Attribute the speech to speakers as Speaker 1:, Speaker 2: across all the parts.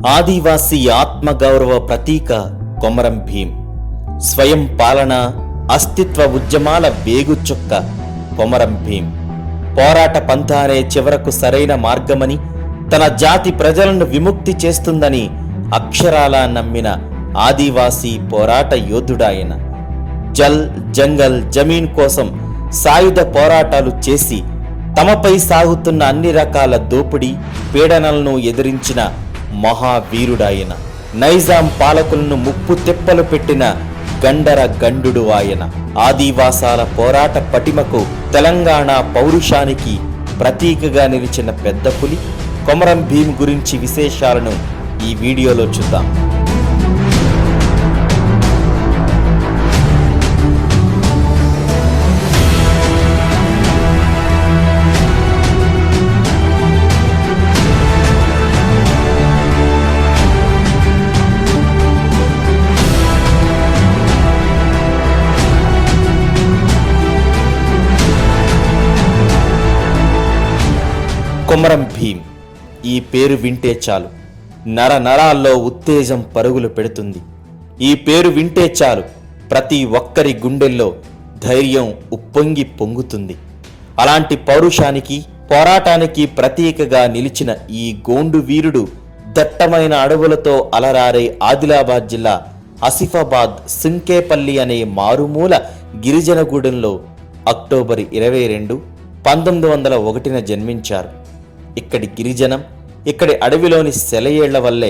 Speaker 1: ఆదివాసీ ఆత్మగౌరవ ప్రతీక కొమరం భీం. స్వయం పాలన, అస్తిత్వ ఉద్యమాల వేగుచుక్క కొమరం భీం. పోరాట పంథానే చివరకు సరైన మార్గమని, తన జాతి ప్రజలను విముక్తి చేస్తుందని అక్షరాలా నమ్మిన ఆదివాసీ పోరాట యోధుడాయన. జల్, జంగల్, జమీన్ కోసం సాయుధ పోరాటాలు చేసి తమపై సాగుతున్న అన్ని రకాల దోపిడీ, పీడనలను ఎదిరించిన మహావీరుడాయన. నైజాం పాలకులను ముప్పు తెప్పలు పెట్టిన గండర గండుడు ఆయన. ఆదివాసాల పోరాట పటిమకు, తెలంగాణ పౌరుషానికి ప్రతీకగా నిలిచిన పెద్ద పులి కొమరం భీం గురించి విశేషాలను ఈ వీడియోలో చూద్దాం. కొమరం భీం ఈ పేరు వింటే చాలు నర నరాల్లో ఉత్తేజం పరుగులు పెడుతుంది. ఈ పేరు వింటే చాలు ప్రతి ఒక్కరి గుండెల్లో ధైర్యం ఉప్పొంగి పొంగుతుంది. అలాంటి పౌరుషానికి, పోరాటానికి ప్రతీకగా నిలిచిన ఈ గోండు వీరుడు దట్టమైన అడవులతో అలరారే ఆదిలాబాద్ జిల్లా ఆసిఫాబాద్ సుంకేపల్లి అనే మారుమూల గిరిజనగూడెంలో అక్టోబర్ 22, 1901 జన్మించారు. ఇక్కడి గిరిజనం, ఇక్కడి అడవిలోని సెలయేళ్ల వల్లే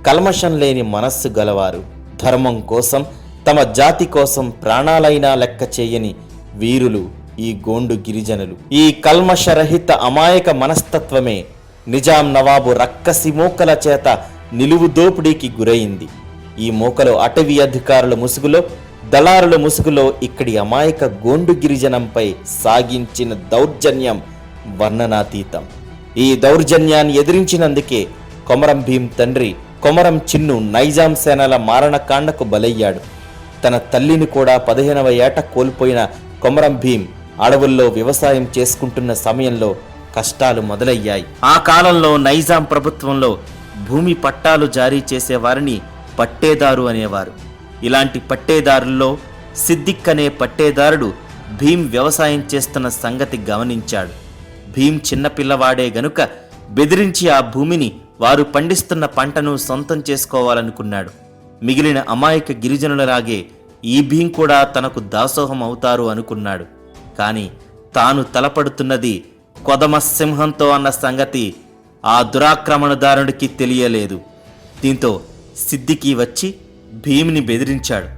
Speaker 1: కల్మషం లేని మనస్సు గలవారు. ధర్మం కోసం, తమ జాతి కోసం ప్రాణాలైనా లెక్క చేయని వీరులు ఈ గోండు గిరిజనులు. ఈ కల్మషరహిత అమాయక మనస్తత్వమే నిజాం నవాబు రక్కసి మూకల చేత నిలువు దోపిడీకి గురైంది. ఈ మూకలో అటవీ అధికారుల ముసుగులో, దళారుల ముసుగులో ఇక్కడి అమాయక గోండు గిరిజనంపై సాగించిన దౌర్జన్యం వర్ణనాతీతం. ఈ దౌర్జన్యాన్ని ఎదిరించినందుకే కొమరం భీం తండ్రి కొమరం చిన్ను నైజాం సేనల మారణకాండకు బలయ్యాడు. తన తల్లిని కూడా 15వ ఏట కోల్పోయిన కొమరం భీం అడవుల్లో వ్యవసాయం చేసుకుంటున్న సమయంలో కష్టాలు మొదలయ్యాయి. ఆ కాలంలో నైజాం ప్రభుత్వంలో భూమి పట్టాలు జారీ చేసేవారిని పట్టేదారు అనేవారు. ఇలాంటి పట్టేదారుల్లో సిద్దిక్ అనే పట్టేదారుడు భీం వ్యవసాయం చేస్తున్న సంగతి గమనించాడు. భీం చిన్నపిల్లవాడే గనుక బెదిరించి ఆ భూమిని, వారు పండిస్తున్న పంటను సొంతం చేసుకోవాలనుకున్నాడు. మిగిలిన అమాయక గిరిజనులలాగే ఈ భీం కూడా తనకు దాసోహం అవుతారు అనుకున్నాడు. కాని తాను తలపడుతున్నది కొదమ సింహంతో అన్న సంగతి ఆ దురాక్రమణదారుడికి తెలియలేదు. దీంతో సిద్దికి వచ్చి భీంని బెదిరించాడు.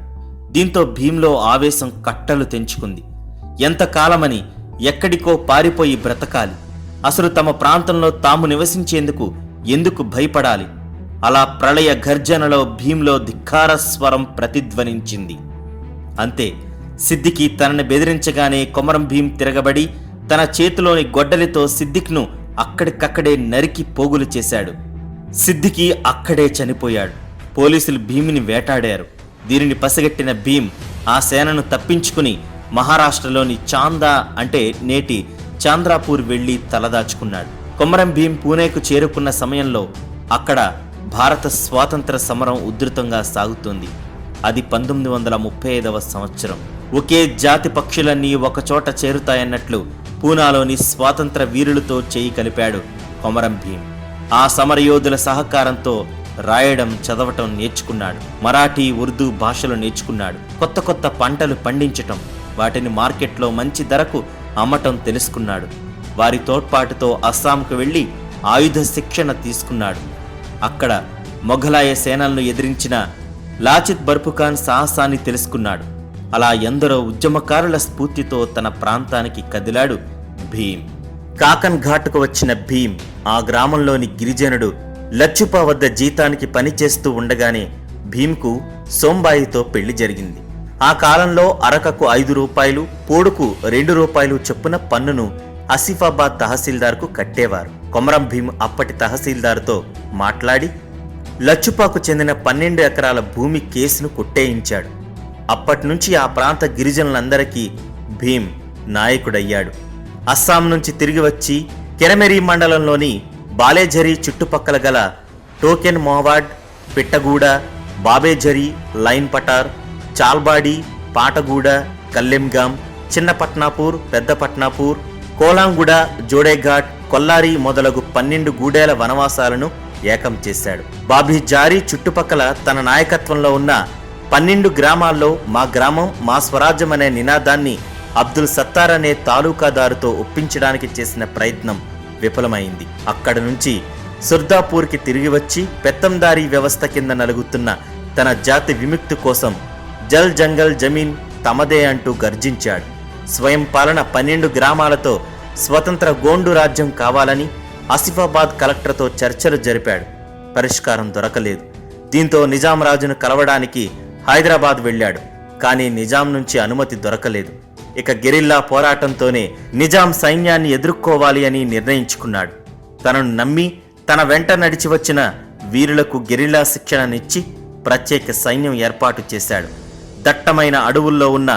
Speaker 1: దీంతో భీంలో ఆవేశం కట్టలు తెంచుకుంది. ఎంతకాలమని ఎక్కడికో పారిపోయి బ్రతకాలి? అసలు తమ ప్రాంతంలో తాము నివసించేందుకు ఎందుకు భయపడాలి? అలా ప్రళయ గర్జనలో భీంలో ధిక్కార స్వరం ప్రతిధ్వనించింది. అంతే, సిద్దికి తనని బెదిరించగానే కొమరం భీం తిరగబడి తన చేతిలోని గొడ్డలితో సిద్దిక్ను అక్కడికక్కడే నరికి పోగులు చేశాడు. సిద్దికి అక్కడే చనిపోయాడు. పోలీసులు భీమిని వేటాడారు. దీనిని పసిగట్టిన భీం ఆ సేనను తప్పించుకుని మహారాష్ట్రలోని చాందా అంటే నేటి చాంద్రాపూర్ వెళ్లి తలదాచుకున్నాడు. కొమరం భీం పూణేకు చేరుకున్న సమయంలో అక్కడ భారత స్వాతంత్ర సమరం ఉధృతంగా సాగుతోంది. అది 1935వ సంవత్సరం. ఒకే జాతి పక్షులన్నీ ఒకచోట చేరుతాయన్నట్లు పూనాలోని స్వాతంత్ర వీరులతో చేయి కలిపాడు కొమరం భీం. ఆ సమరయోధుల సహకారంతో రాయడం, చదవటం నేర్చుకున్నాడు. మరాఠీ, ఉర్దూ భాషలు నేర్చుకున్నాడు. కొత్త కొత్త పంటలు పండించటం, వాటిని మార్కెట్లో మంచి ధరకు అమ్మటం తెలుసుకున్నాడు. వారి తోడ్పాటుతో అస్సాంకు వెళ్లి ఆయుధ శిక్షణ తీసుకున్నాడు. అక్కడ మొఘలాయ సేనలను ఎదిరించిన లాచిత్ బర్ఫుఖాన్ సాహసాన్ని తెలుసుకున్నాడు. అలా ఎందరో ఉద్యమకారుల స్ఫూర్తితో తన ప్రాంతానికి కదిలాడు భీం. కాకన్ ఘాట్కు వచ్చిన భీం ఆ గ్రామంలోని గిరిజనుడు లచ్చుపా వద్ద జీతానికి పనిచేస్తూ ఉండగానే భీంకు సోంబాయితో పెళ్లి జరిగింది. ఆ కాలంలో అరకకు 5 రూపాయలు, పోడుకు 2 రూపాయలు చొప్పున పన్నును ఆసిఫాబాద్ తహసీల్దార్కు కట్టేవారు. కొమరం భీం అప్పటి తహసీల్దార్తో మాట్లాడి లచ్చుపాకు చెందిన 12 ఎకరాల భూమి కేసును కొట్టేయించాడు. అప్పట్నుంచి ఆ ప్రాంత గిరిజనులందరికీ భీం నాయకుడయ్యాడు. అస్సాం నుంచి తిరిగి వచ్చి కెరమెరీ మండలంలోని బాలేఝరీ చుట్టుపక్కల గల టోకెన్ మోవాడ్, పిట్టగూడ, బాబేఝరీ, లైన్ పటార్, చాల్బాడి, పాటగూడ, కల్లెంగాం, చిన్న పట్నాపూర్, పెద్ద పట్నాపూర్, కోలాంగూడ, జోడేఘాట్, కొల్లారి మొదలగు 12 గూడేల వనవాసాలను ఏకం చేశాడు. బాబేఝరీ చుట్టుపక్కల తన నాయకత్వంలో ఉన్న 12 గ్రామాల్లో మా గ్రామం మా స్వరాజ్యం అనే నినాదాన్ని అబ్దుల్ సత్తార్ అనే తాలూకాదారుతో ఒప్పించడానికి చేసిన ప్రయత్నం విఫలమైంది. అక్కడి నుంచి సుర్దాపూర్కి తిరిగి వచ్చి పెత్తందారీ వ్యవస్థ కింద నలుగుతున్న తన జాతి విముక్తి కోసం జల్ జంగల్ జమీన్ తమదే అంటూ గర్జించాడు. స్వయం పాలన 12 గ్రామాలతో స్వతంత్ర గోండు రాజ్యం కావాలని ఆసిఫాబాద్ కలెక్టర్తో చర్చలు జరిపాడు. పరిష్కారం దొరకలేదు. దీంతో నిజాం రాజును కలవడానికి హైదరాబాద్ వెళ్ళాడు. కానీ నిజాం నుంచి అనుమతి దొరకలేదు. ఇక గెరిల్లా పోరాటంతోనే నిజాం సైన్యాన్ని ఎదుర్కోవాలి అని నిర్ణయించుకున్నాడు. తనను నమ్మి తన వెంట నడిచి వచ్చిన వీరులకు గెరిల్లా శిక్షణనిచ్చి ప్రత్యేక సైన్యం ఏర్పాటు చేశాడు. దట్టమైన అడవుల్లో ఉన్న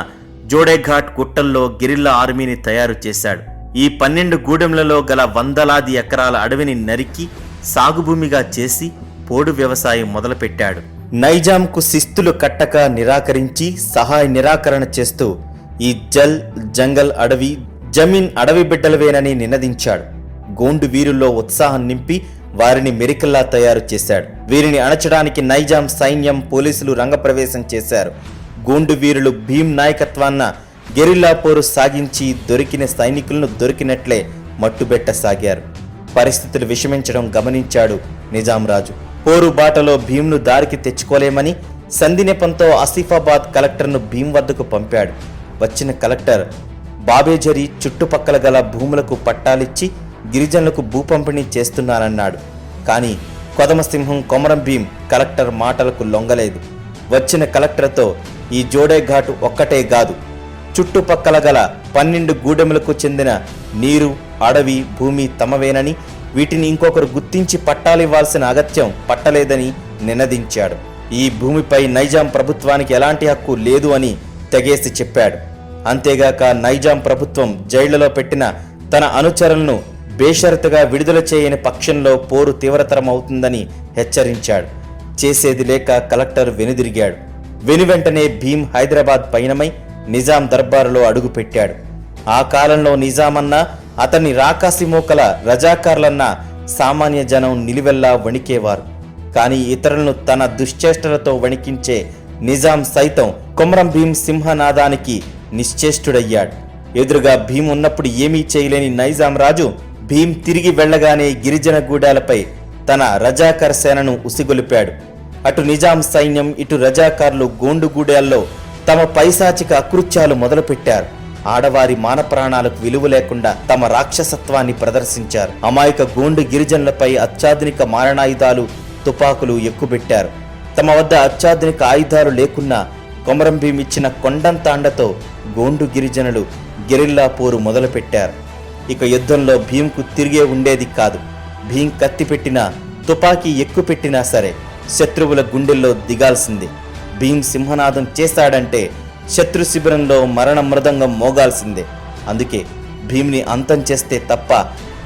Speaker 1: జోడేఘాట్ గుట్టల్లో గెరిల్లా ఆర్మీని తయారు చేశాడు. ఈ 12 గూడెంలలో గల వందలాది ఎకరాల అడవిని నరికి సాగుభూమిగా చేసి పోడు వ్యవసాయం మొదలుపెట్టాడు. నైజాంకు శిస్తులు కట్టక నిరాకరించి సహాయ నిరాకరణ చేస్తూ ఈ జల్ జంగల్ అడవి జమీన్ అడవి బిడ్డలవేనని నినదించాడు. గోండు వీరుల్లో ఉత్సాహం నింపి వారిని మెరికల్లా తయారు చేశాడు. వీరిని అణచడానికి నైజాం సైన్యం, పోలీసులు రంగప్రవేశం చేశారు. గోండు వీరులు భీమ్ నాయకత్వాన్న గెరిల్లా పోరు సాగించి దొరికిన సైనికులను దొరికినట్లే మట్టుబెట్టసాగారు. పరిస్థితులు విషమించడం గమనించాడు నిజాం రాజు. పోరు బాటలో భీమ్ను దారికి తెచ్చుకోలేమని సంధినెపంతో ఆసిఫాబాద్ కలెక్టర్ను భీమ్ వద్దకు పంపాడు. వచ్చిన కలెక్టర్ బాబేఝరీ చుట్టుపక్కల గల భూములకు పట్టాలిచ్చి గిరిజనులకు భూ పంపిణీ చేస్తున్నానన్నాడు. కానీ కొదమసింహం కొమరం భీం కలెక్టర్ మాటలకు లొంగలేదు. వచ్చిన కలెక్టర్తో ఈ జోడేఘాట్ ఒక్కటే కాదు, చుట్టుపక్కల గల 12 గూడెములకు చెందిన నీరు, అడవి, భూమి తమవేనని, వీటిని ఇంకొకరు గుర్తించి పట్టాలివ్వాల్సిన అగత్యం పట్టలేదని నినదించాడు. ఈ భూమిపై నైజాం ప్రభుత్వానికి ఎలాంటి హక్కు లేదు అని తెగేసి చెప్పాడు. అంతేగాక నైజాం ప్రభుత్వం జైళ్లలో పెట్టిన తన అనుచరులను బేషరతుగా విడుదల చేయని పక్షంలో పోరు తీవ్రతరం అవుతుందని హెచ్చరించాడు. చేసేది లేక కలెక్టర్ వెనుదిరిగాడు. వెనువెంటనే భీమ్ హైదరాబాద్ పయనమై నిజాం దర్బారులో అడుగుపెట్టాడు. ఆ కాలంలో నిజామన్నా, అతన్ని రాకాసి మోకల రజాకార్లన్నా సామాన్య జనం నిలువెల్లా వణికేవారు. కానీ ఇతరులను తన దుశ్చేష్టలతో వణికించే నిజాం సైతం కొమరం భీం సింహనాదానికి నిశ్చేష్టుడయ్యాడు. ఎదురుగా భీం ఉన్నప్పుడు ఏమీ చేయలేని నైజాం రాజు భీం తిరిగి వెళ్లగానే గిరిజన గూడాలపై తన రజాకర్ సేనను ఉసిగొలిపాడు. అటు నిజాం సైన్యం, ఇటు రజాకార్లు గోండు గూడాల్లో తమ పైశాచిక అకృత్యాలు మొదలుపెట్టారు. ఆడవారి మానప్రాణాలకు విలువ లేకుండా తమ రాక్షసత్వాన్ని ప్రదర్శించారు. అమాయక గోండు గిరిజనులపై అత్యాధునిక మారణాయుధాలు, తుపాకులు ఎక్కుబెట్టారు. తమ వద్ద అత్యాధునిక ఆయుధాలు లేకున్నా కొమరం భీం ఇచ్చిన కొండంత అండతో గోండు గిరిజనులు గెరిల్లా పోరు మొదలుపెట్టారు. ఇక యుద్ధంలో భీంకు తిరిగే ఉండేది కాదు. భీం కత్తి పెట్టినా, తుపాకీ ఎక్కుపెట్టినా సరే శత్రువుల గుండెల్లో దిగాల్సిందే. భీం సింహనాదం చేశాడంటే శత్రు శిబిరంలో మరణ మృదంగం మోగాల్సిందే. అందుకే భీంని అంతం చేస్తే తప్ప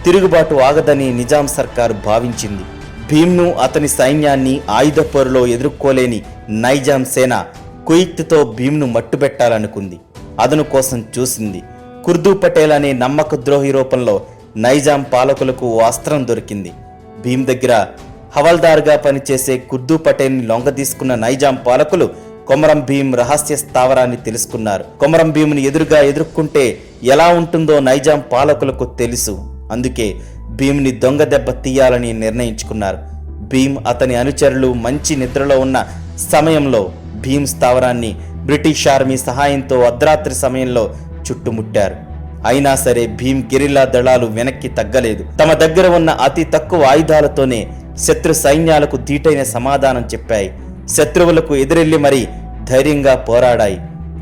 Speaker 1: తిరుగుబాటు ఆగదని నిజాం సర్కారు భావించింది. భీంను, అతని సైన్యాన్ని ఆయుధ పోరులో ఎదుర్కోలేని నైజాం సేన కుయుక్తితో భీంను మట్టుబెట్టాలనుకుంది. అదను కోసం చూసింది. కుర్దూ పటేల్ అనే నమ్మక ద్రోహి రూపంలో నైజాం పాలకులకు ఓ అస్త్రం దొరికింది. భీం దగ్గర హవల్దార్గా పనిచేసే కుర్దూ పటేల్ని లొంగదీసుకున్న నైజాం పాలకులు కొమరం భీం రహస్య స్థావరాన్ని తెలుసుకున్నారు. కొమరం భీంని ఎదురుగా ఎదుర్కొంటే ఎలా ఉంటుందో నైజాం పాలకులకు తెలుసు. అందుకే భీంని దొంగ దెబ్బ తీయాలని నిర్ణయించుకున్నారు. భీం, అతని అనుచరులు మంచి నిద్రలో ఉన్న సమయంలో భీం స్థావరాన్ని బ్రిటిష్ ఆర్మీ సహాయంతో అర్ధరాత్రి సమయంలో చుట్టుముట్టారు. అయినా సరే భీం గెరిల్లా దళాలు వెనక్కి తగ్గలేదు. తమ దగ్గర ఉన్న అతి తక్కువ ఆయుధాలతోనే శత్రు సైన్యాలకు ధీటైన సమాధానం చెప్పాయి. శత్రువులకు ఎదురెళ్లి మరీ ధైర్యంగా పోరాడాయి.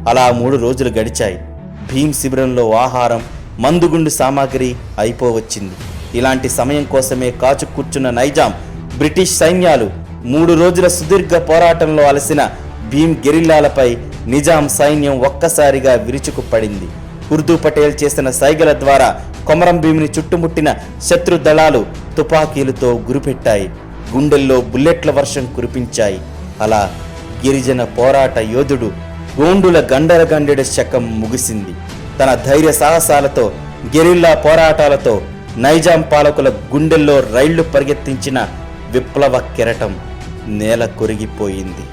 Speaker 1: అలా 3 రోజులు గడిచాయి. భీం శిబిరంలో ఆహారం, మందుగుండు సామాగ్రి అయిపోవచ్చింది. ఇలాంటి సమయం కోసమే కాచు కూర్చున్న నైజాం బ్రిటిష్ సైన్యాలు 3 రోజుల సుదీర్ఘ పోరాటంలో అలసిన భీం గెరిల్లాలపై నిజాం సైన్యం ఒక్కసారిగా విరుచుకుపడింది. కుర్దూ పటేల్ చేసిన సైగల ద్వారా కొమరం భీంని చుట్టుముట్టిన శత్రు దళాలు తుపాకీలతో గురిపెట్టాయి. గుండెల్లో బుల్లెట్ల వర్షం కురిపించాయి. అలా గిరిజన పోరాట యోధుడు గోండుల గండరగండెడ శకం ముగిసింది. తన ధైర్య సాహసాలతో, గెరిల్లా పోరాటాలతో నైజాం పాలకుల గుండెల్లో రైళ్లు పరిగెత్తించిన విప్లవ కెరటం నేల కొరిగిపోయింది.